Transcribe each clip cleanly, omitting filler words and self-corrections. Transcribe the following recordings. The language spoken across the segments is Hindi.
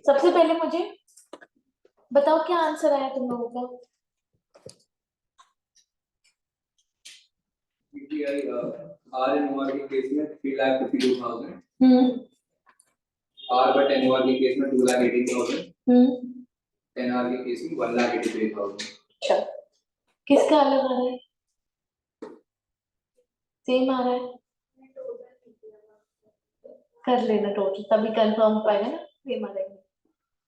सबसे पहले मुझे बताओ क्या आंसर आया तुम लोगों का। आर एन ओआर के केस में 3,52,000, आर बट एन ओआर के केस में 2,18,000, एन आर के केस में 1,83,000। अच्छा, किसका अलग आ रहा है? सेम आ रहा है, कर लेना टोटल, तभी कंफर्म हो पाएगा ना सेम आ रहा है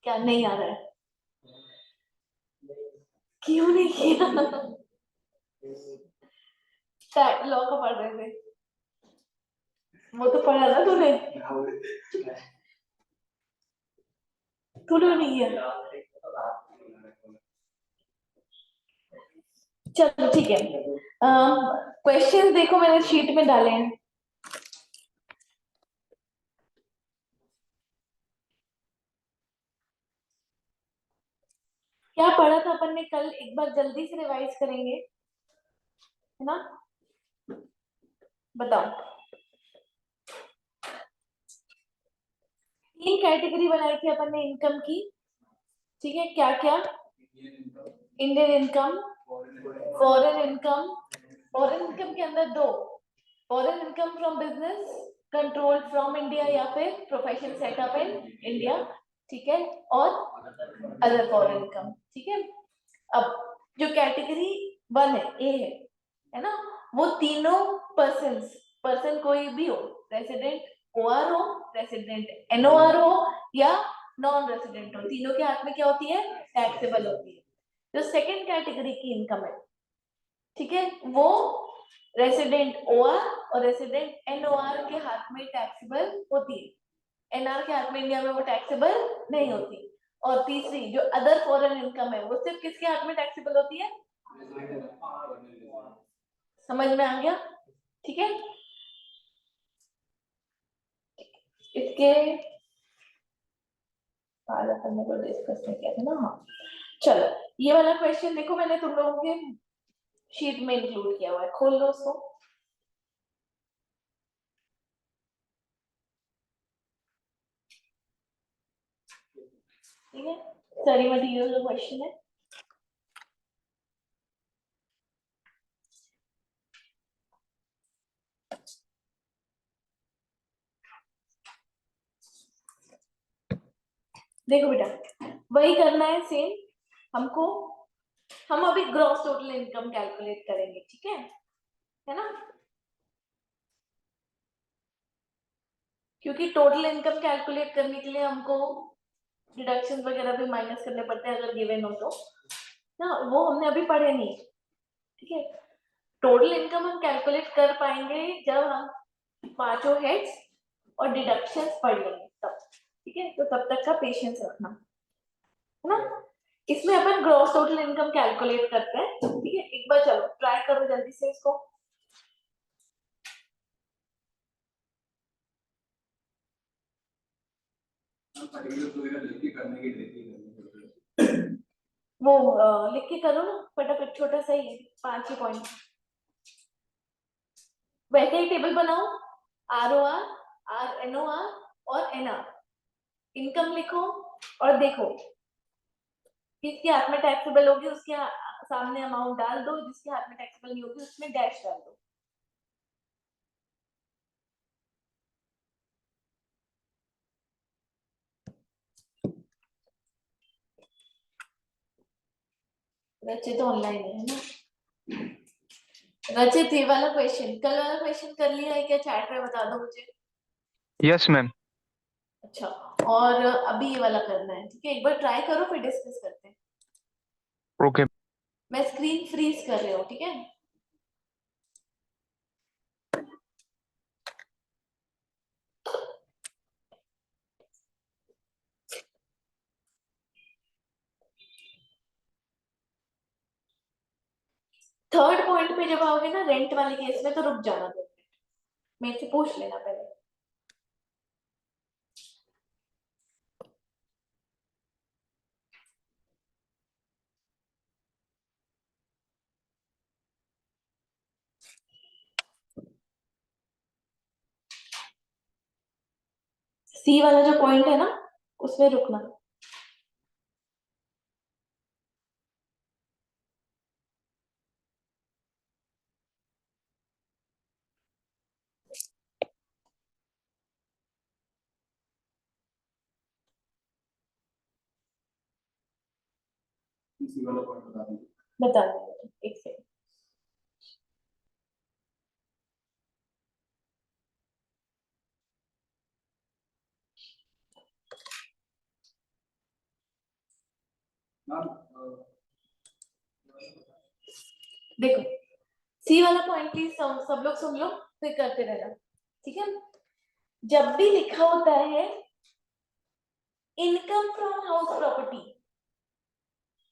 क्या नहीं आ रहा है। क्यों नहीं किया? लॉ का पढ़ रहे थे, वो तो पढ़ा ना तूने, तूने नहीं किया। चलो ठीक है, क्वेश्चन देखो मैंने शीट में डाले हैं। क्या पढ़ा था अपन ने कल, एक बार जल्दी से रिवाइज करेंगे, है ना? बताओ। 3 कैटेगरी बनाई थी अपन ने इनकम की, ठीक है? क्या क्या? Indian income, foreign income. Foreign income के अंदर 2, foreign income from business control from India या फिर प्रोफेशन सेटअप इन इंडिया, ठीक है? और अदर फॉरेन इनकम, ठीक है? अब जो कैटेगरी 1 है, ए है ना, वो तीनों पर्सन कोई भी हो, रेसिडेंट ओआर हो, रेसिडेंट एनओआर हो या नॉन रेसिडेंट हो, तीनों के हाथ में क्या होती है? टैक्सेबल होती है। जो सेकंड कैटेगरी की इनकम है, ठीक है, वो रेसिडेंट ओआर और रेसिडेंट एनओआर के हाथ में टैक्सेबल होती है, एनआर के हाथ में इंडिया में वो टैक्सेबल नहीं होती। और तीसरी जो अदर फॉरेन इनकम है, वो सिर्फ किसके हाथ में टैक्सेबल होती है? समझ में आ गया? ठीक है, इसके बाद अपन ने को डिस्कस नहीं किया था ना। हाँ चलो, ये वाला क्वेश्चन देखो, मैंने तुम लोगों के शीट में इंक्लूड किया हुआ है, खोल लो उसको। ठीक है, स्टडी मटेरियल का क्वेश्चन है। देखो बेटा, वही करना है सेम हमको। हम अभी ग्रॉस टोटल इनकम कैलकुलेट करेंगे, ठीक है ना? क्योंकि टोटल इनकम कैलकुलेट करने के लिए हमको डिडक्शन वगैरह भी माइनस करने पड़ते हैं अगर गिवन हो तो ना, वो हमने अभी पढ़े नहीं, ठीक है? टोटल इनकम हम कैलकुलेट कर पाएंगे जब हम पांचों हेड्स और डिडक्शंस पढ़ लेंगे तब, ठीक है? तो तब तक का पेशेंस रखना, है ना? इसमें अपन ग्रॉस टोटल इनकम कैलकुलेट करते हैं, ठीक है? एक बार चलो ट्राई करो जल्दी से इसको। वो लिख के करो ना फटाफट, छोटा सा ही है, 5 ही पॉइंट। वैसे ही टेबल बनाओ, R O R, R N O R और एन आर, इनकम लिखो और देखो किसके हाथ में टैक्सेबल होगी उसके सामने अमाउंट डाल दो, जिसके हाथ में टैक्सेबल नहीं होगी उसमें डैश डाल दो। रचित ऑनलाइन है ना? रचित, ये वाला क्वेश्चन, कल वाला क्वेश्चन कर लिया है क्या चैट में? बता दो मुझे। Yes ma'am. अच्छा, और अभी ये वाला करना है, ठीक है? एक बार ट्राई करो फिर डिस्कस करते हैं। ओके। मैं स्क्रीन फ्रीज कर रही हूँ, ठीक है? थर्ड पॉइंट पे जब आओगे ना रेंट वाले केस में, तो रुक जाना 2 मिनट, मेरे से पूछ लेना पहले। सी वाला जो पॉइंट है ना, उसमें रुकना। इसी वाला पॉइंट बता दीजिए। बता दो एक सेकंड। मैम देखो सी वाला पॉइंट प्लीज सब लोग सुन लो, फिर करते रहना, ठीक है। जब भी लिखा होता है इनकम फ्रॉम हाउस प्रॉपर्टी,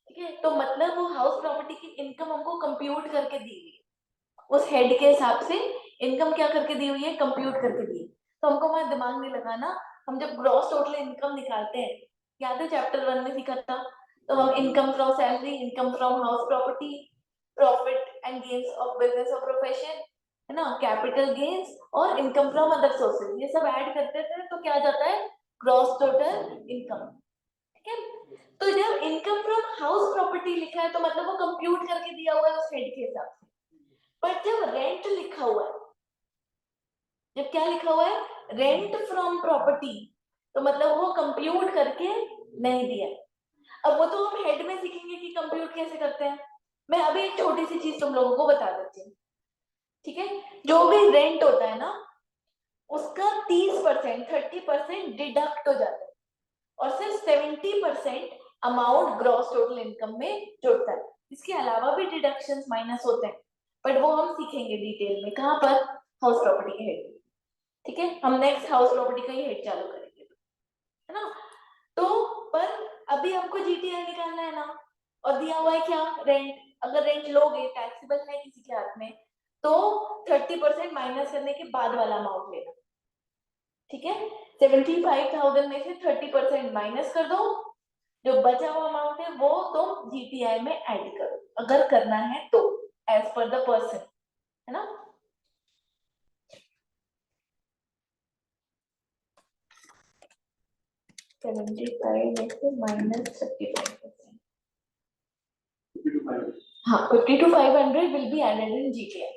ठीक है, तो मतलब वो हाउस प्रॉपर्टी की इनकम हमको कंप्यूट करके दी हुई है, उस हेड के हिसाब से इनकम क्या करके दी हुई है, कंप्यूट करके दी है। तो हमको वहां दिमाग नहीं लगाना, हम जब ग्रॉस टोटल इनकम निकालते हैं, याद है चैप्टर 1 में सीखा था, तो हम income from salary, income from house property, profit and gains of business और प्रोफेशन, है ना, कैपिटल गेन्स और इनकम फ्रॉम अदर सोर्सेज, ये सब ऐड करते थे तो क्या आ जाता है, ग्रॉस टोटल इनकम, ठीक है। तो जब इनकम फ्रॉम हाउस प्रॉपर्टी लिखा है तो मतलब वो कंप्यूट करके दिया हुआ है उस हेड के हिसाब से। पर जब रेंट लिखा हुआ है, जब क्या लिखा हुआ है, रेंट फ्रॉम प्रॉपर्टी, तो मतलब वो कंप्यूट करके नहीं दिया। अब वो तो हम हेड में सीखेंगे कि कंप्यूट कैसे करते हैं। मैं अभी एक छोटी सी चीज तुम लोगों को बता देती हूँ, ठीक है। जो भी रेंट होता है ना, उसका 30% 30% डिडक्ट हो जाता है और सिर्फ 70% अमाउंट ग्रॉस टोटल इनकम में जुड़ता है। इसके अलावा भी डिडक्शंस माइनस होते हैं, बट वो हम सीखेंगे डिटेल में, कहाँ पर, हाउस प्रॉपर्टी के हेड, ठीक है। हम नेक्स्ट हाउस प्रॉपर्टी का ही हेड चालू करेंगे, है ना। तो पर अभी हमको जीटीआर निकालना है ना, और दिया हुआ है क्या, रेंट। अगर रेंट लोगे, टैक्सेबल है किसी के हाथ में, तो 30% माइनस करने के बाद वाला अमाउंट लेना, ठीक है। 75,000 में से 30% माइनस कर दो, जो बचा हुआ अमाउंट है वो तुम जीटीआई में ऐड करो, अगर करना है तो, एज पर द पर्सन, है ना। -75 में से -35%, 50 to 500। हाँ, 50 to 500 will be added in GTI.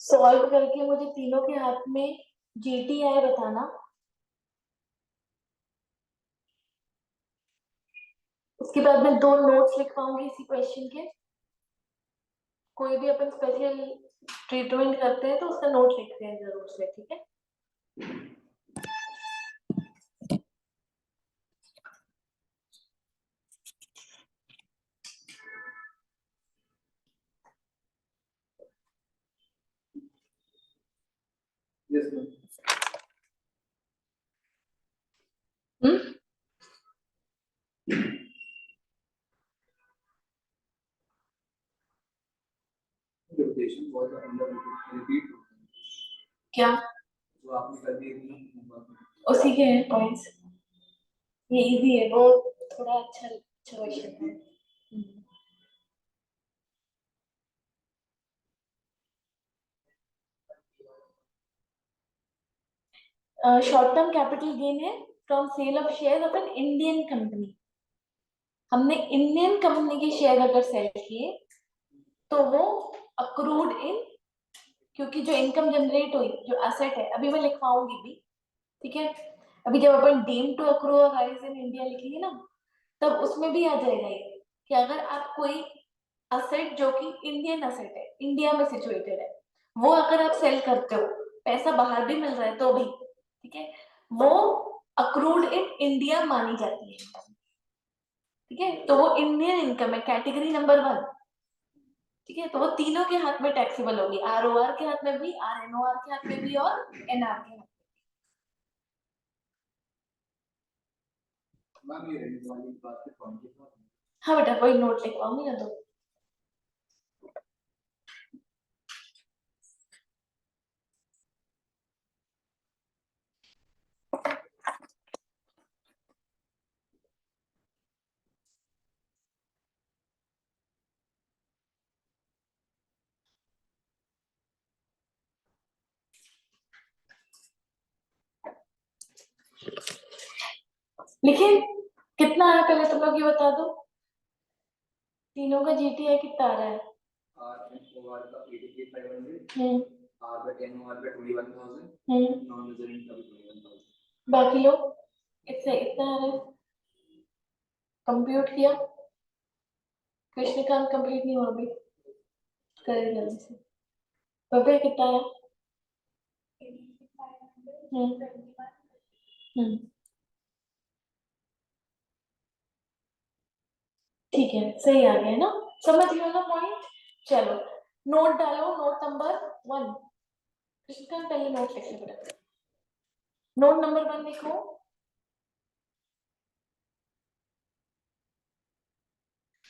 Solve करके मुझे तीनों के हाथ में जीटीआई बताना, उसके बाद मैं 2 नोट्स लिखवाऊंगी इसी क्वेश्चन के। कोई भी अपन स्पेशल ट्रीटमेंट करते हैं तो उसका नोट लिखते हैं जरूर से, ठीक है। Yes ma'am. हम्म, रिपीटेशन बहुत अंदर रिपीट क्या, जो आपने कर दिए उसी के हैं पॉइंट्स, ये इजी है, वो थोड़ा अच्छा अच्छा क्वेश्चन है। शॉर्ट टर्म कैपिटल गेन है from sale of share of an Indian company. हमने इंडियन कंपनी के शेयर अगर सेल किए तो वो अक्रूड इन, क्योंकि जो इनकम जनरेट हुई, जो एसेट है, अभी मैं लिखवाऊंगी भी, ठीक है। अभी जब अपन डीम टू अक्रू और राइज इन इंडिया लिखेंगे ना, तब उसमें भी आ जाएगा ये कि अगर आप कोई असेट जो कि इंडियन असेट है, इंडिया में सिचुएटेड है, वो अगर आप सेल करते हो, पैसा बाहर भी मिल रहा है तो भी, ठीक है, वो अक्रूड इन इंडिया मानी जाती है इनकम, ठीक है, तो वो इंडियन इनकम है, कैटेगरी नंबर 1, ठीक है, तो वो तीनों के हाथ में टैक्सेबल होगी, आरओआर के हाथ में भी, आरएनओआर के हाथ में भी और एनआर के हाथ में। मैम ये रेंट वाली बात पे पॉइंट है। हाँ बेटा, कोई नोट लिखवाऊंगी ना तो। लेकिन कितना आया पहले तुम लोग ये बता दो, तीनों का जीटीआई कितना आ रहा है? आर का 88,500, हम्म आर का 10 का 21,000, नॉन रेजिडेंट का भी 21,000। बाकी लोग इससे इतना आ रहा है, कंप्यूट किया, कृष्णकांत कंप्लीट नहीं हुआ अभी, करें जल्दी से। बबे कितना है? हम्म ठीक है, सही आ गया ना, समझ लो ना पॉइंट। चलो नोट डालो, नोट नंबर 1, कृष्णकांत पहले नोट लिख लो बेटा, नोट नंबर 1 लिखो।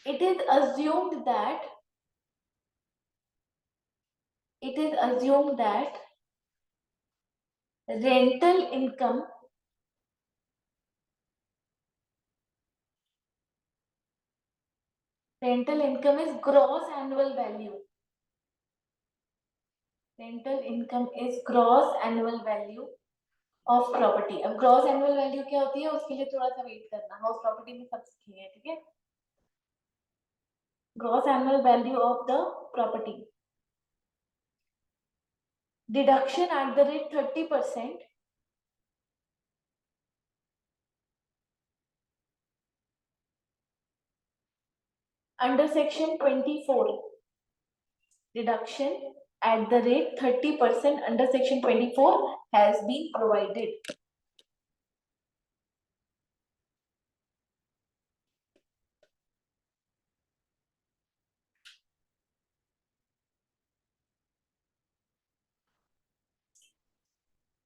It is assumed that rental income is gross annual value. Rental income is gross annual value of property. अब gross annual value क्या होती है उसके लिए थोड़ा सा वेट करना, हाउस प्रॉपर्टी में सब सीखेंगे, ठीक है। Gross annual value of the property. Deduction at the rate 30% under section 24. Deduction at the rate 30% under section 24 has been provided.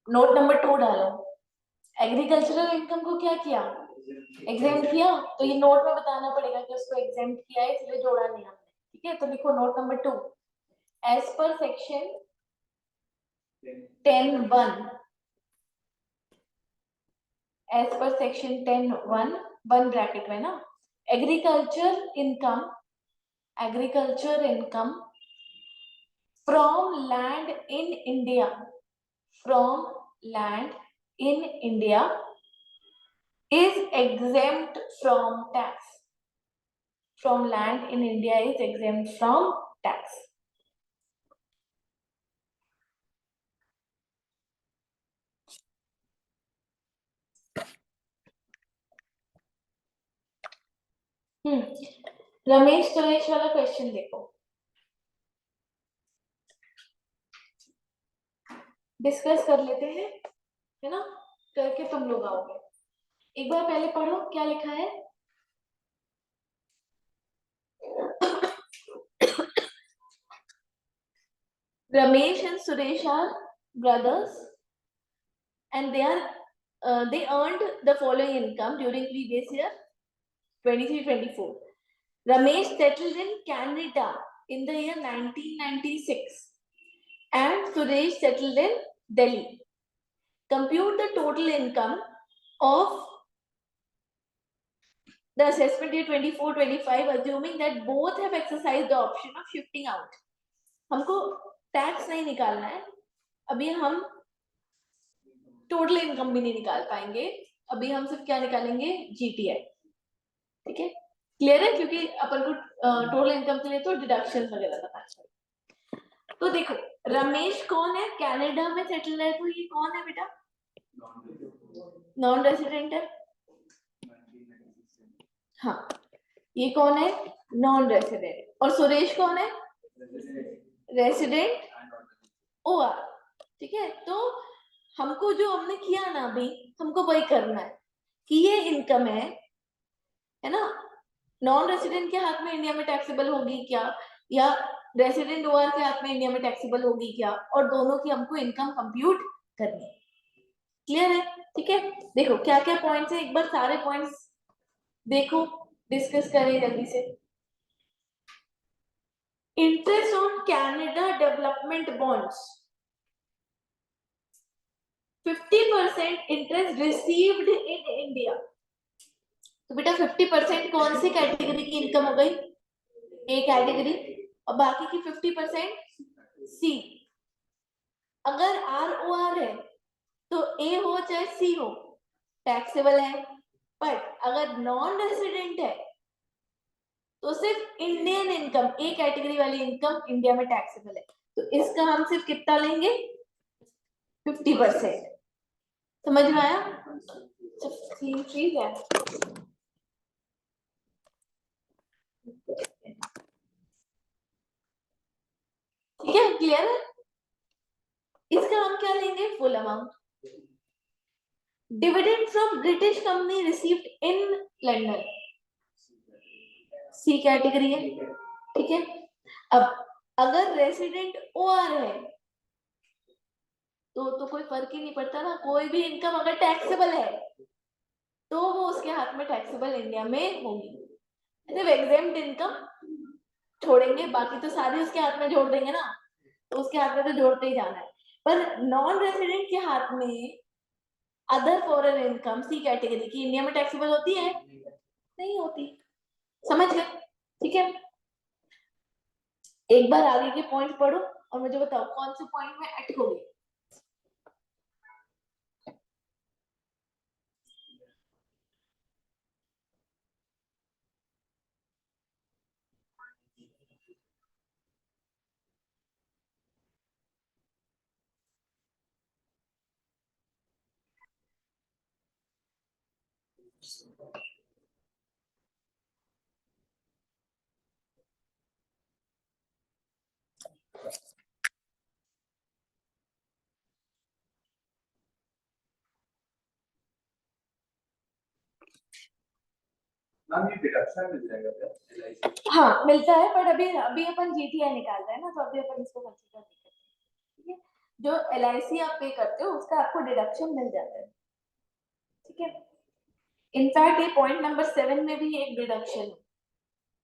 Note number 2 डालो, एग्रीकल्चरल इनकम को क्या किया, एग्जेम्प्ट किया, तो ये नोट में बताना पड़ेगा कि उसको एग्जेम्प्ट किया है, इसलिए जोड़ा नहीं हमने, ठीक है। तो लिखो note number 2, as per section 10(1), as per section 10(1), 1 bracket में ना, agriculture income from land in India, from land in India is exempt from tax. From land in India is exempt from tax. Ramesh Suresh वाला क्वेश्चन देखो, डिस्कस कर लेते हैं, है ना, करके तुम लोग आओगे। एक बार पहले पढ़ो क्या लिखा है। Ramesh and Suresh are brothers and they earned the following income during previous year 23-24. Ramesh settled in Canada in the year 1996 and Suresh settled in Delhi. Compute the total income of the assessment year 24-25 assuming that both have exercised the option of shifting out. हमको टैक्स नहीं निकालना है अभी, हम टोटल इनकम भी नहीं निकाल पाएंगे अभी, हम सिर्फ क्या निकालेंगे, जीटीआई, ठीक है, क्लियर है, क्योंकि अपन को टोटल इनकम के लिए तो डिडक्शन वगैरह बताना चाहिए। तो देखो रमेश कौन है, कनाडा में सेटल है, तो ये कौन है बेटा, नॉन रेसिडेंट है, हाँ ये कौन है, नॉन रेसिडेंट, और सुरेश कौन है, रेसिडेंट ओआर, ठीक है। तो हमको जो हमने किया ना अभी, हमको वही करना है कि ये इनकम है ना, नॉन रेसिडेंट के हाथ में इंडिया में टैक्सेबल होगी क्या, या रेसिडेंट ओआर के हाथ में इंडिया में टैक्सेबल होगी क्या, और दोनों की हमको इनकम कंप्यूट करनी है। क्लियर है? ठीक है, देखो क्या क्या पॉइंट्स है, एक बार सारे पॉइंट्स देखो, डिस्कस करें जल्दी से। Interest on Canada development bonds, 50% interest received in India. तो बेटा 50% कौन सी कैटेगरी की इनकम हो गई? ए कैटेगरी, और बाकी की 50% सी। अगर आर ओ आर है तो ए हो चाहे सी हो टैक्सेबल है, बट अगर नॉन रेसिडेंट है तो सिर्फ इंडियन इनकम, ए कैटेगरी वाली इनकम इंडिया में टैक्सेबल है। तो इसका हम सिर्फ कितना लेंगे? 50%। समझ में आया? ठीक है, ठीक है, क्लियर है? इसका हम क्या लेंगे? Full amount. Dividend from British company received in London, C category है, ठीक है। अब अगर रेसिडेंट ओआर है तो कोई फर्क ही नहीं पड़ता ना, कोई भी इनकम अगर टैक्सेबल है तो वो उसके हाथ में टैक्सेबल इंडिया में होगी। सिर्फ एग्जेम्प्ट इनकम छोड़ेंगे, बाकी तो सारी उसके हाथ में जोड़ देंगे ना, तो उसके हाथ में तो जोड़ते ही जाना है। पर नॉन रेसिडेंट के हाथ में अदर फॉरेन इनकम सी कैटेगरी की इंडिया में टैक्सेबल होती है? नहीं होती। समझ गए? ठीक है, एक बार आगे के पॉइंट पढ़ो और मुझे बताओ कौन से पॉइंट में अटकोगे। मैम ये डिडक्शन मिल जाएगा क्या LIC? हाँ मिलता है, बट अभी अभी अपन जीटीआई निकाल रहे हैं ना, तो अभी अपन इसको कंसीडर नहीं करते। ठीक है, जो LIC आप पे करते हो उसका आपको डिडक्शन मिल जाता है। ठीक है, इनफैक्ट ये पॉइंट नंबर 7 में भी एक डिडक्शन है।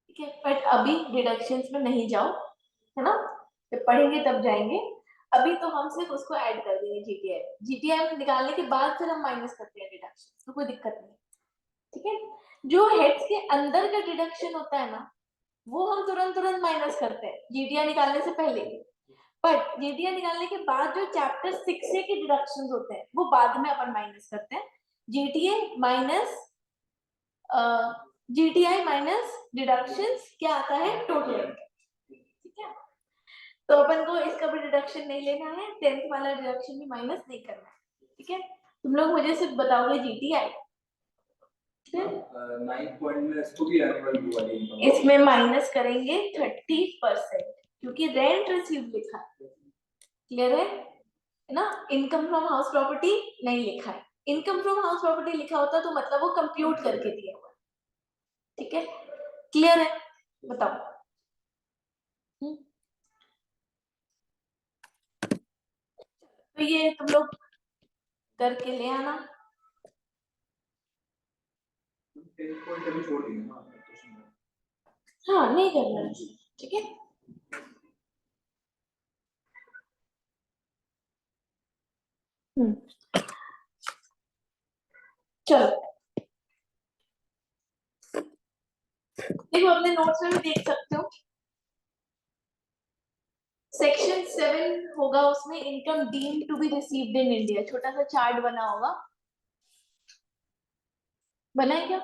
ठीक है, बट अभी डिडक्शंस में नहीं जाओ, है ना, जब पढ़ेंगे तब जाएंगे। अभी तो हम सिर्फ उसको ऐड कर देंगे जीटीआई। जीटीआई निकालने के बाद फिर हम माइनस करते हैं डिडक्शन, तो कोई दिक्कत नहीं। ठीक है, जो हेड्स के अंदर का डिडक्शन होता है ना, वो हम तुरंत तुरंत माइनस करते हैं जीटीआई निकालने से पहले। बट जीटीआई निकालने के बाद जो चैप्टर 6 के डिडक्शंस होते हैं वो बाद में अपन माइनस करते हैं। GTI minus GTI minus deductions क्या आता है? टोटल। ठीक है, तो अपन को इसका भी डिडक्शन नहीं लेना है, 10th वाला डिडक्शन भी माइनस नहीं करना है। ठीक है, तुम लोग मुझे सिर्फ बताओगे जीटीआई। 9th पॉइंट में इसको भी एनुअल वाली इनकम इसमें माइनस करेंगे 30%, क्योंकि रेंट रिसीव लिखा है। क्लियर है ना? इनकम फ्रॉम हाउस प्रॉपर्टी नहीं लिखा है। इनकम फ्रॉम हाउस प्रॉपर्टी लिखा होता तो मतलब वो कंप्यूट करके दिया हुआ। ठीक है, क्लियर है? बताओ। तो ये तुम लोग करके ले आना। 10th पॉइंट अभी छोड़ देंगे ना क्वेश्चन में। हाँ नहीं करना है, ठीक है। चलो देखो, अपने नोट्स में भी देख सकते हो, सेक्शन 7 होगा, उसमें income deemed to be received in India, छोटा सा चार्ट बना होगा। बना है क्या?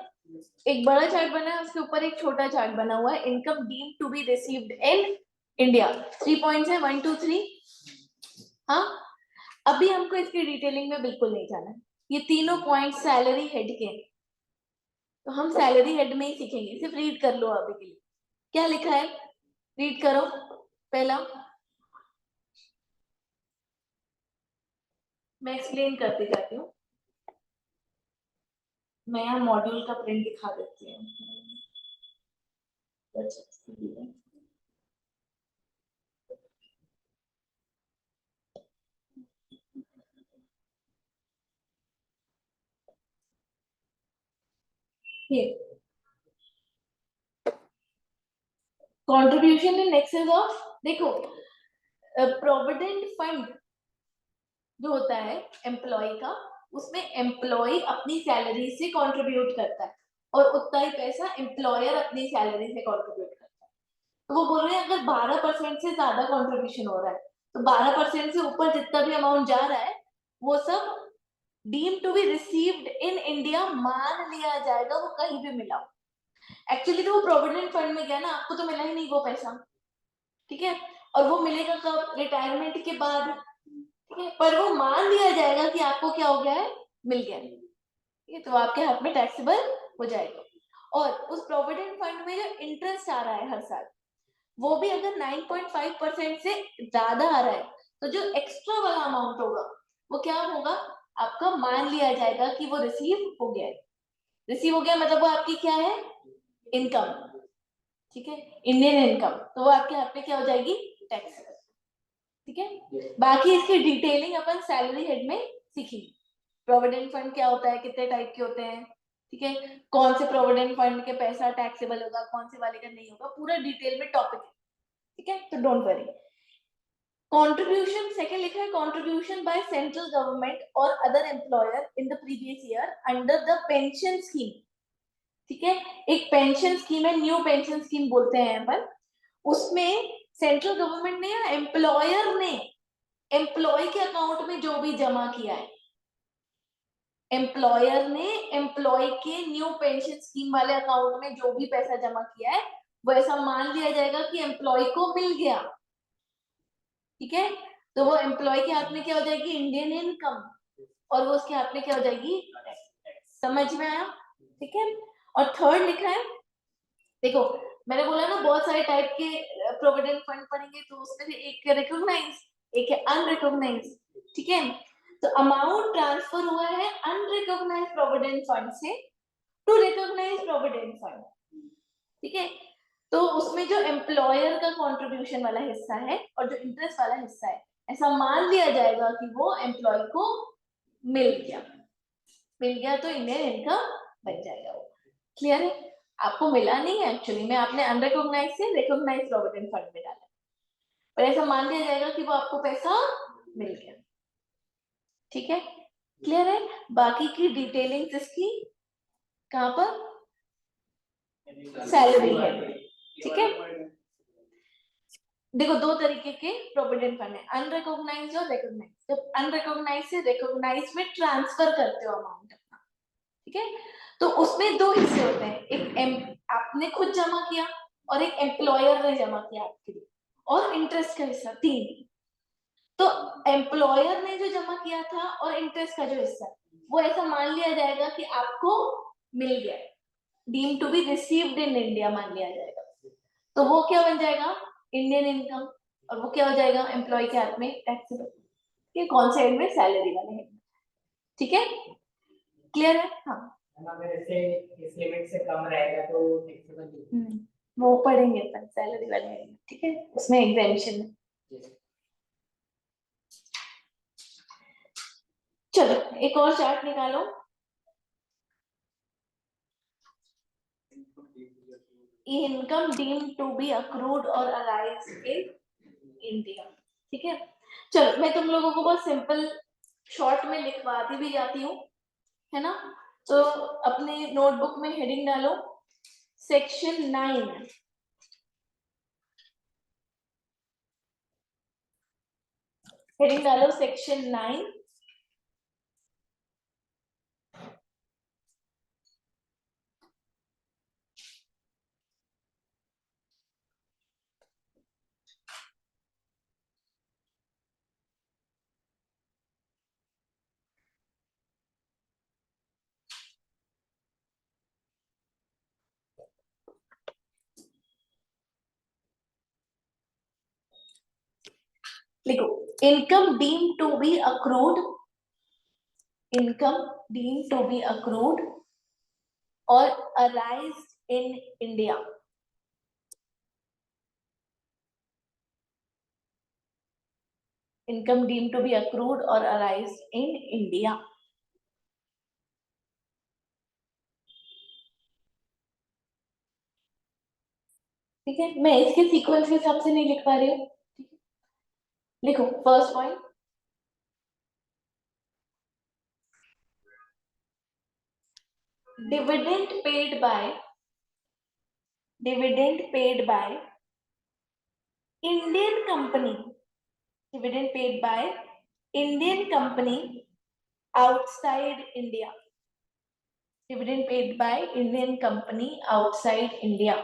एक बड़ा चार्ट बना है, उसके ऊपर एक छोटा चार्ट बना हुआ है, income deemed to be received in India. 3 points है, 1 2 3। हाँ, अभी हमको इसकी डिटेलिंग में बिल्कुल नहीं जाना है। ये तीनों पॉइंट सैलरी हेड के हैं, तो हम सैलरी हेड में ही सीखेंगे। सिर्फ रीड कर लो अभी के लिए, क्या लिखा है रीड करो। पहला, मैं एक्सप्लेन करती जाती हूँ। मैं यहाँ मॉड्यूल का प्रिंट दिखा देती हूँ। कंट्रीब्यूशन इन एक्सेस ऑफ, देखो प्रोविडेंट फंड जो होता है एम्प्लॉय का, उसमें एम्प्लॉय अपनी सैलरी से कंट्रीब्यूट करता है और उतना ही पैसा एम्प्लॉयर अपनी सैलरी से कंट्रीब्यूट करता है। तो वो बोल रहे हैं अगर 12% से ज्यादा कंट्रीब्यूशन हो रहा है तो 12% से ऊपर जितना भी अमाउंट जा रहा है वो सब deem to be received in India मान लिया जाएगा, वो कहीं भी मिला। एक्चुअली तो वो प्रोविडेंट फंड में गया ना, आपको तो मिला ही नहीं वो पैसा, ठीक है, और वो मिलेगा कब, रिटायरमेंट के बाद, ठीक है, पर वो मान लिया जाएगा कि आपको क्या हो गया है, मिल गया है, ठीक है, तो आपके हाथ में टैक्सेबल हो जाएगा। और उस प्रोविडेंट फंड में जो इंटरेस्ट आ रहा है हर साल, वो भी अगर 9.5% से ज्यादा आ रहा है तो जो एक्स्ट्रा वाला अमाउंट होगा वो क्या होगा, आपका मान लिया जाएगा कि वो रिसीव हो गया है। रिसीव हो गया मतलब वो आपकी क्या है, इनकम, ठीक है, इंडियन इनकम, तो वो आपके हाथ में क्या हो जाएगी, टैक्स, ठीक है। बाकी इसकी डिटेलिंग अपन सैलरी हेड में सीखेंगे। प्रोविडेंट फंड क्या होता है, कितने टाइप के होते हैं, ठीक है, कौन से प्रोविडेंट फंड के पैसा टैक्सेबल होगा, कौन से वाले का नहीं होगा, पूरा डिटेल में टॉपिक है, ठीक है, तो डोंट वरी। कंट्रीब्यूशन सेकंड लिखा है, कंट्रीब्यूशन बाय सेंट्रल गवर्नमेंट और other employer in the previous year under the pension scheme, ठीक है, एक पेंशन स्कीम है, न्यू पेंशन स्कीम बोलते हैं अपन, उसमें सेंट्रल गवर्नमेंट ने या एम्प्लॉयर ने एम्प्लॉय के अकाउंट में जो भी जमा किया है, एम्प्लॉयर ने एम्प्लॉय के न्यू पेंशन स्कीम वाले अकाउंट में जो भी पैसा जमा किया है वो ऐसा मान लिया जाएगा कि एम्प्लॉय को मिल गया, ठीक है, तो वो एम्प्लॉय के हाथ में क्या हो जाएगी, इंडियन इनकम, और वो उसके हाथ में क्या हो जाएगी, समझ में आया, ठीक है। और थर्ड लिखा है, देखो मैंने बोला ना बहुत सारे टाइप के प्रोविडेंट फंड पढ़ेंगे, तो उसमें से एक रिकॉग्नाइज, एक है अनरिकॉग्नाइज, ठीक है, तो अमाउंट ट्रांसफर हुआ है अनरिकॉग्नाइज प्रोविडेंट फंड से टू रिकॉग्नाइज प्रोविडेंट फंड, ठीक है, तो उसमें जो एम्प्लॉयर का कंट्रीब्यूशन वाला हिस्सा है और जो इंटरेस्ट वाला हिस्सा है, ऐसा मान लिया जाएगा कि वो एम्प्लॉय को मिल गया, मिल गया तो इंडियन इनकम बन जाएगा वो, क्लियर है। आपको मिला नहीं है एक्चुअली में, आपने अनरिकॉग्नाइज से रिकॉग्नाइज प्रोविडेंट फंड में डाला, पर ऐसा मान लिया जाएगा कि वो आपको पैसा मिल गया, ठीक है, क्लियर है। बाकी की डिटेलिंग इसकी कहां पर, सैलरी है, ठीक है। देखो दो तरीके के प्रोविडेंट फंड है, अनरिकॉग्नाइज और रिकॉग्नाइज। जब अनरिकॉग्नाइज से रिकॉग्नाइज में ट्रांसफर करते हो अमाउंट अपना, ठीक है, तो उसमें दो हिस्से होते हैं, एक आपने खुद जमा किया और एक एम्प्लॉयर ने जमा किया आपके लिए, और इंटरेस्ट का हिस्सा, तीन। तो एम्प्लॉयर ने जो जमा किया था और इंटरेस्ट का जो हिस्सा, वो ऐसा मान लिया जाएगा कि आपको मिल गया, deem to be received in India मान लिया जाएगा, तो वो क्या बन जाएगा, इंडियन इनकम, और वो क्या हो जाएगा, एम्प्लॉय के हाथ में टैक्सेबल, ठीक है, कौन से में, सैलरी वाले है, ठीक है, क्लियर है। हाँ अगर इसे इस लिमिट से कम रहेगा तो टैक्सेबल, वो पढ़ेंगे अपन सैलरी वाले है, ठीक है, उसमें एग्जेम्पशन है। चलो एक और चार्ट निकालो, income deemed to be accrued और अराइज इन इंडिया, ठीक है। चलो मैं तुम लोगों को बहुत सिंपल शॉर्ट में लिखवाती भी जाती हूँ, है ना, तो अपने नोटबुक में हेडिंग डालो सेक्शन 9, हेडिंग डालो सेक्शन 9, लिखो income deemed to be accrued income deemed to be accrued or arised in India. Income deemed to be accrued or arised in India. ठीक है, मैं इसके सीक्वेंस के हिसाब से नहीं लिख पा रही हूँ. लिखो first point. Dividend paid by Indian company. Dividend paid by Indian company outside India. Dividend paid by Indian company outside India.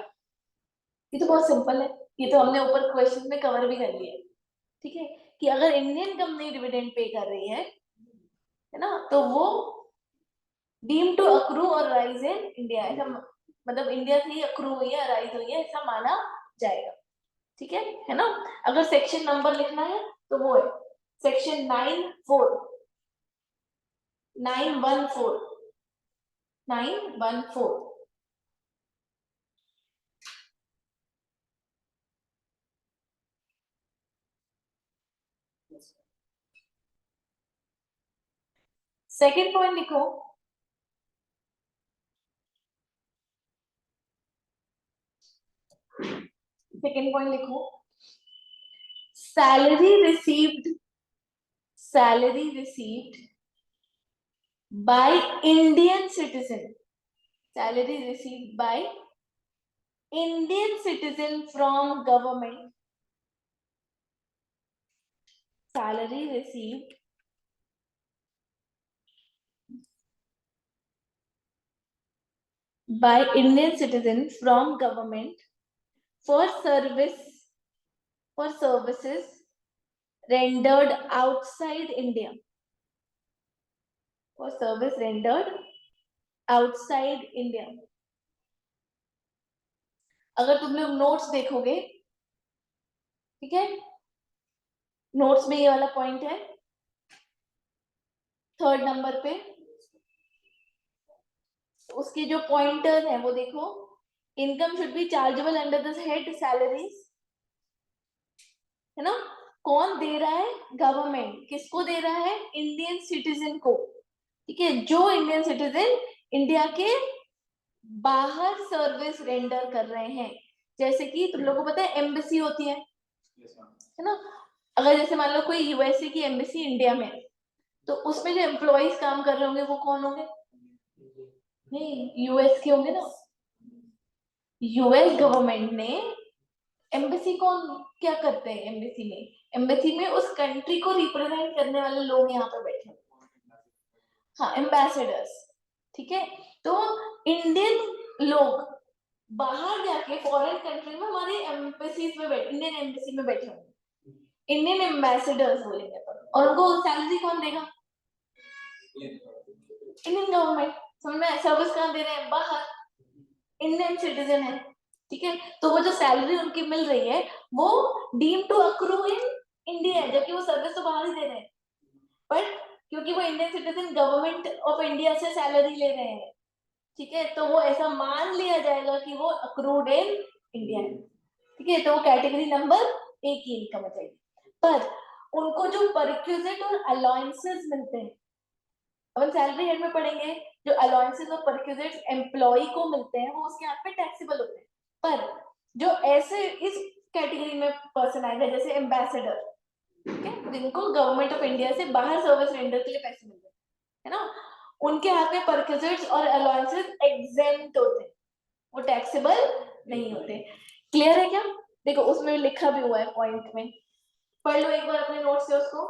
ये तो बहुत सिंपल है, ये तो हमने ऊपर क्वेश्चन में कवर भी कर लिया है. ठीक है, कि अगर इंडियन कंपनी डिविडेंड पे कर रही है ना, तो वो डीम टू अक्रू और राइज इन इंडिया, ऐसा मतलब इंडिया से ही अक्रू हुई है, राइज हुई है, ऐसा माना जाएगा. ठीक है ना. अगर सेक्शन नंबर लिखना है तो वो है सेक्शन 914. सेकेंड पॉइंट लिखो. सेकेंड पॉइंट लिखो. salary received by Indian citizen. Salary received by Indian citizen from government. Salary received by Indian citizen from government for services rendered outside India. For service rendered outside India. अगर तुम लोग नोट्स देखोगे, ठीक है, नोट्स में ये वाला पॉइंट है थर्ड नंबर पे. उसके जो पॉइंटर्स हैं वो देखो. Income should be chargeable under the head salaries, है ना. कौन दे रहा है? गवर्नमेंट. किसको दे रहा है? इंडियन सिटीजन को. ठीक है, जो इंडियन सिटीजन इंडिया के बाहर सर्विस रेंडर कर रहे हैं. जैसे कि तुम लोगों को पता है एम्बेसी होती है ना. अगर जैसे मान लो कोई यूएसए की एम्बेसी इंडिया में, तो उसमें जो एम्प्लॉइज काम कर रहे होंगे वो कौन होंगे? नहीं, यूएस के होंगे ना. यूएस गवर्नमेंट ने एम्बेसी कौन क्या करते हैं? एम्बेसी में उस कंट्री को रिप्रेजेंट करने वाले लोग यहाँ पे बैठे हैं. हाँ, एम्बेसडर्स. ठीक है, तो इंडियन लोग बाहर जाके फॉरेन कंट्री में हमारी एम्बेसीज में बैठे, इंडियन एम्बेसी में बैठे होंगे. इंडियन एम्बेसडर्स बोलेंगे अपन. और उनको सैलरी कौन देगा? Indian government. समझ में? सर्विस कहाँ दे रहे हैं? बाहर. इंडियन सिटीजन है. ठीक है, तो वो जो सैलरी उनकी मिल रही है वो deem to accrue in India है, जबकि वो सर्विस तो बाहर ही दे रहे हैं. बट क्योंकि वो Indian citizen government of India से सैलरी ले रहे हैं, ठीक है, तो वो ऐसा मान लिया जाएगा कि वो अक्रूड इन इंडिया है. ठीक है, तो वो कैटेगरी नंबर ए की इनकम हो जाएगी. पर उनको जो परक्यूजिट और अलाउंसेस मिलते हैं, अपन सैलरी हेड में पढ़ेंगे, जो अलाउंसेस और परक्यूजिट एम्प्लॉय को मिलते हैं वो उसके हाथ पे टैक्सेबल होते हैं. पर जो ऐसे इस कैटेगरी में पर्सन आएगा जैसे एम्बेसडर, ठीक है, जिनको गवर्नमेंट ऑफ इंडिया से बाहर सर्विस रेंडर के लिए पैसे मिलते हैं, है ना, उनके हाथ में परक्यूजिट्स और अलाउंसेस एग्जेम्प्ट होते हैं, वो टैक्सेबल नहीं होते. क्लियर है क्या? देखो उसमें लिखा भी हुआ है पॉइंट में, पढ़ लो एक बार अपने नोट से उसको.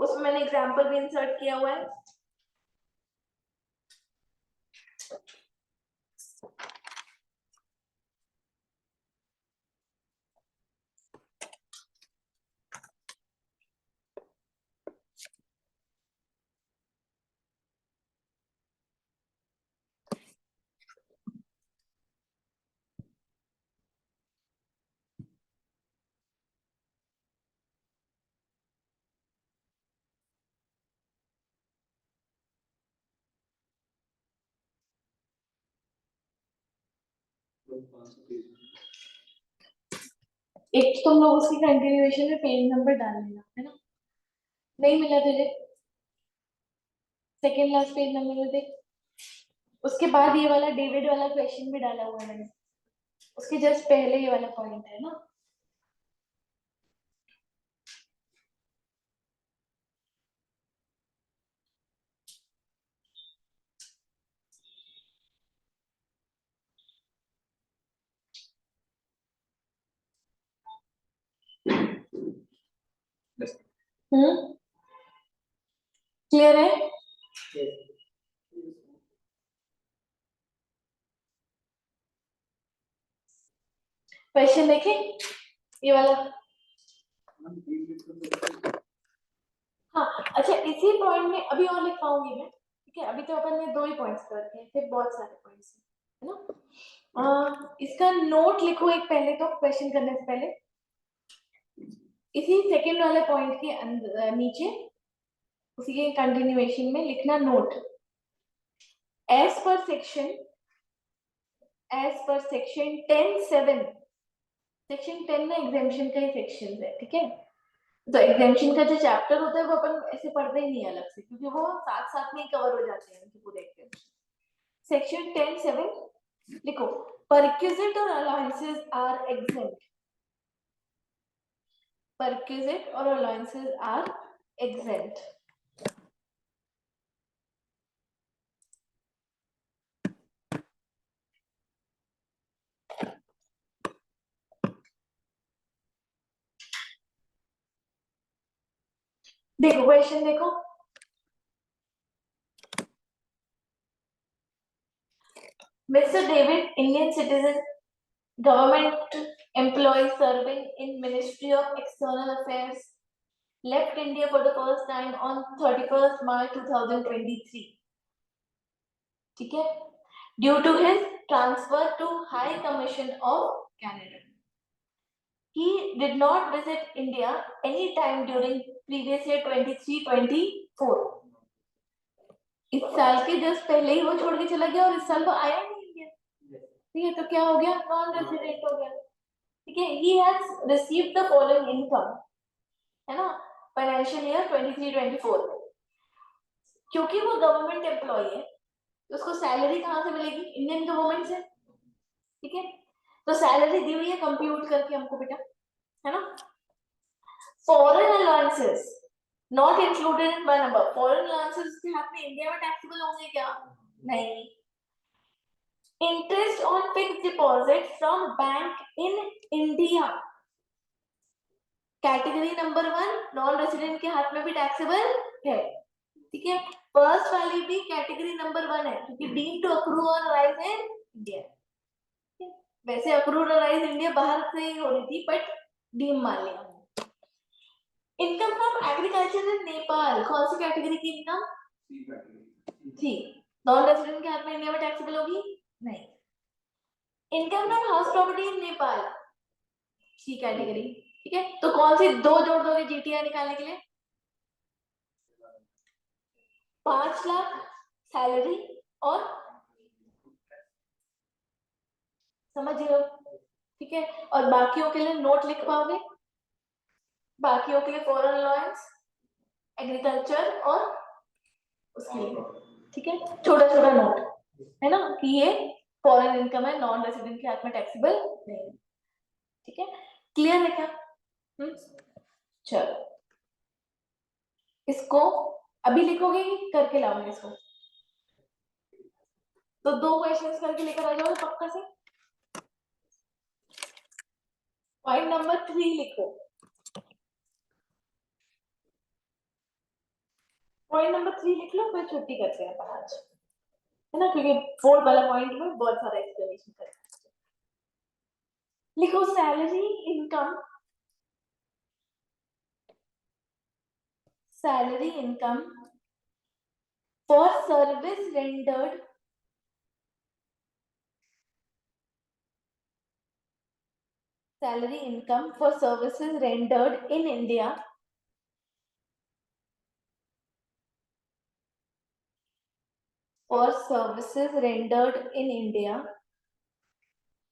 उसमें मैंने एग्जांपल भी इंसर्ट किया हुआ है. एक तुम लोग उसकी कंटिन्यूएशन में पेज नंबर डाल लेना, है ना? नहीं मिला तुझे? सेकेंड लास्ट पेज नंबर में देख, उसके बाद ये वाला डेविड वाला क्वेश्चन भी डाला हुआ है मैंने, उसके जस्ट पहले ये वाला पॉइंट है ना। क्लियर है? क्वेश्चन देखे ये वाला? हाँ अच्छा, इसी पॉइंट में अभी और लिख पाऊंगी मैं, ठीक है? अभी तो अपन ने 2 ही पॉइंट्स करते हैं, फिर बहुत सारे पॉइंट्स है ना। इसका नोट लिखो एक पहले, तो क्वेश्चन करने से पहले इसी सेकंड वाले पॉइंट के अंदर नीचे उसी के कंटिन्यूएशन में लिखना note, as per section 10(7), section 10 ना एग्जामिशन का ही सेक्शन है, ठीक है? तो एग्जामिशन का जो चैप्टर होता है वो अपन ऐसे पढ़ते ही नहीं अलग से, क्योंकि वो साथ साथ में कवर हो जाते हैं उनके पूरे एग्जामिशन। सेक्शन 10(7) लिखो, परक्विजिट और अलाउंसेस आर एग्जेम्प्ट, परक्विजिट और अलाउंसेस आर एग्जेम्प्ट। देखो क्वेश्चन देखो, mister David, Indian citizen, government employee serving in Ministry of External Affairs, left India for the first time on 31st March 2023. ठीक है? Due to his transfer to High Commission of Canada, he did not visit India any time during previous year 23-24. इस साल के जस्ट पहले ही वो छोड़ के चला गया और इस साल वो आया नहीं इंडिया, ठीक है? तो क्या हो गया? नॉन रेजिडेंट हो गया, ठीक है? He has received the following income, है ना, फाइनेंशियल ईयर 23-24 में। क्योंकि वो गवर्नमेंट एम्प्लॉय है तो उसको सैलरी कहाँ से मिलेगी? इंडियन गवर्नमेंट से, ठीक है? तो सैलरी दी हुई है, कंप्यूट करके हमको बेटा, है ना? Foreign allowances not included in one number, foreign allowances के हाथ में इंडिया में टैक्सेबल होंगे क्या? नहीं। Interest on fixed deposit from bank in India, category number 1 non resident के हाथ में भी टैक्सेबल है, ठीक है? फर्स्ट वाली भी कैटेगरी नंबर 1 है, क्योंकि डीम टू अक्रू और राइज इन इंडिया, वैसे अक्रू और राइज इंडिया बाहर से ही हो रही थी, बट डीम मान लिया। Income from agriculture in Nepal, कौन सी कैटेगरी की इनकम थी? नॉन रेजिडेंट के हाथ में इंडिया में टैक्सेबल होगी? नहीं। Income from house property in Nepal, C category, ठीक है? तो कौन सी दो जोड़ दोगे जीटीआई निकालने के लिए? 5 लाख सैलरी और, समझ रहे हो, ठीक है? और बाकियों के लिए नोट लिख पाओगे, बाकियों के लिए फॉरेन अलाउंस, एग्रीकल्चर और उसके लिए, ठीक है? छोटा छोटा नोट, है ना, कि ये फॉरेन इनकम है, नॉन रेजिडेंट के हाथ में टैक्सेबल नहीं, ठीक है? क्लियर है क्या? चलो, इसको अभी लिखोगे कि करके लाओगे इसको? तो 2 क्वेश्चंस करके लेकर आ जाओगे पक्का से। पॉइंट नंबर 3 लिखो, पॉइंट नंबर 3 लिख लो, फिर छुट्टी करते हैं अपन आज, है ना, क्योंकि 4 वाला पॉइंट में बहुत सारा एक्सप्लेनेशन करना है। लिखो salary income, salary income for service rendered, salary income for services rendered in India for services rendered in India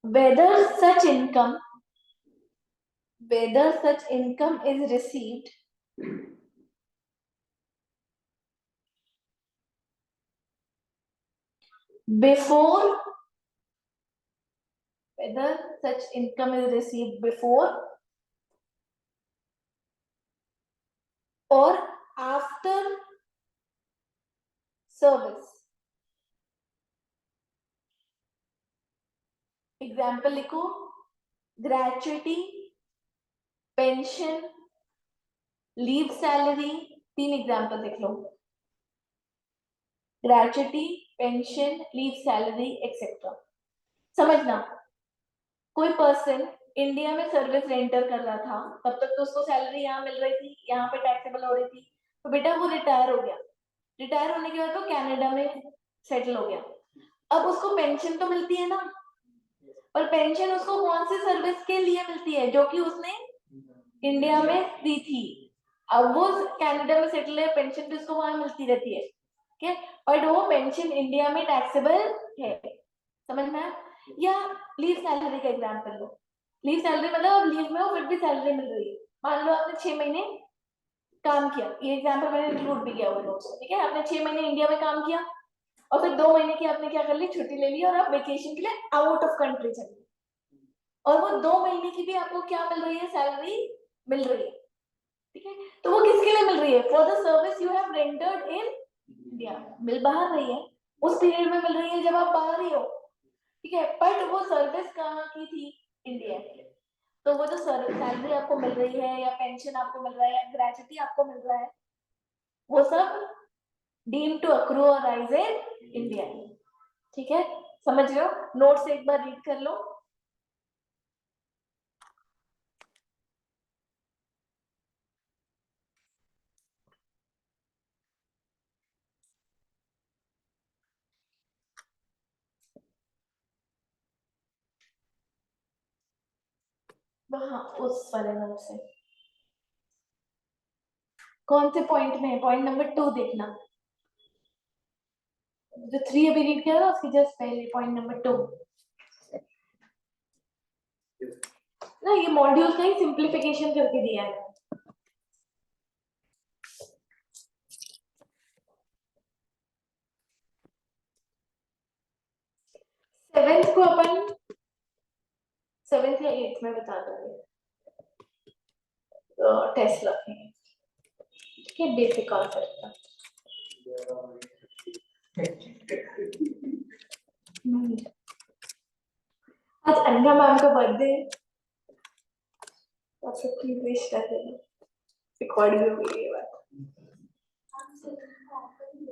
whether such income is received before or after service. Example लिखो, gratuity, pension, leave salary, 3 example देख लो, gratuity, pension, leave salary etcetera. समझना, कोई पर्सन इंडिया में सर्विस रेंटर कर रहा था, तब तक तो उसको सैलरी यहाँ मिल रही थी, यहाँ पे टैक्सेबल हो रही थी, तो बेटा वो रिटायर हो गया, रिटायर होने के बाद वो कनाडा में सेटल हो गया, अब उसको पेंशन तो मिलती है ना, और पेंशन उसको कौन सी सर्विस के लिए मिलती है, जो कि उसने इंडिया में दी थी। अब वो कनाडा में सेटल है, पेंशन भी उसको वहां मिलती रहती है, ठीक है, और वो पेंशन इंडिया में टैक्सेबल है, समझना। या लीव सैलरी का एग्जांपल लो, लीव सैलरी मतलब लीव में हो फिर भी सैलरी मिल रही है, मान लो आपने 6 महीने काम किया, ये एग्जांपल मैंने इंक्लूड भी किया हुआ नोट्स में, ठीक है, आपने 6 महीने इंडिया में काम किया और फिर 2 महीने की आपने क्या कर ली, छुट्टी ले ली और आप वेकेशन के लिए आउट ऑफ कंट्री चले, और वो 2 महीने की भी आपको क्या मिल रही है, सैलरी मिल रही है, ठीक है, तो वो किसके लिए मिल रही है, for the service you have rendered in India, मिल बाहर रही है, उस पीरियड में मिल रही है जब आप बाहर ही हो, ठीक है, बट वो सर्विस कहाँ की थी, इंडिया की, तो वो जो सैलरी आपको मिल रही है या पेंशन आपको मिल रहा है या ग्रेचुइटी आपको मिल रहा है, वो सब डीम टू अक्रू और राइज इन इंडिया, ठीक है, समझ रहे हो, नोट्स एक बार रीड कर लो। वहां उस वाले नोट से कौन से पॉइंट में, पॉइंट नंबर 2 देखना, जो 3 अभी रीड किया था उसके जस्ट पहले पॉइंट नंबर 2 ना, ये मॉड्यूल का ही सिंप्लीफिकेशन करके दिया है। सेवेंथ को अपन 7th या 8th में बता दूंगी, तो टेस्ट रखेंगे, ठीक है, बेसिक कॉन्सेप्ट का। आज अन्ना मैम का बर्थडे है, आप सबकी विश कर देना, रिकॉर्ड भी हो गई है।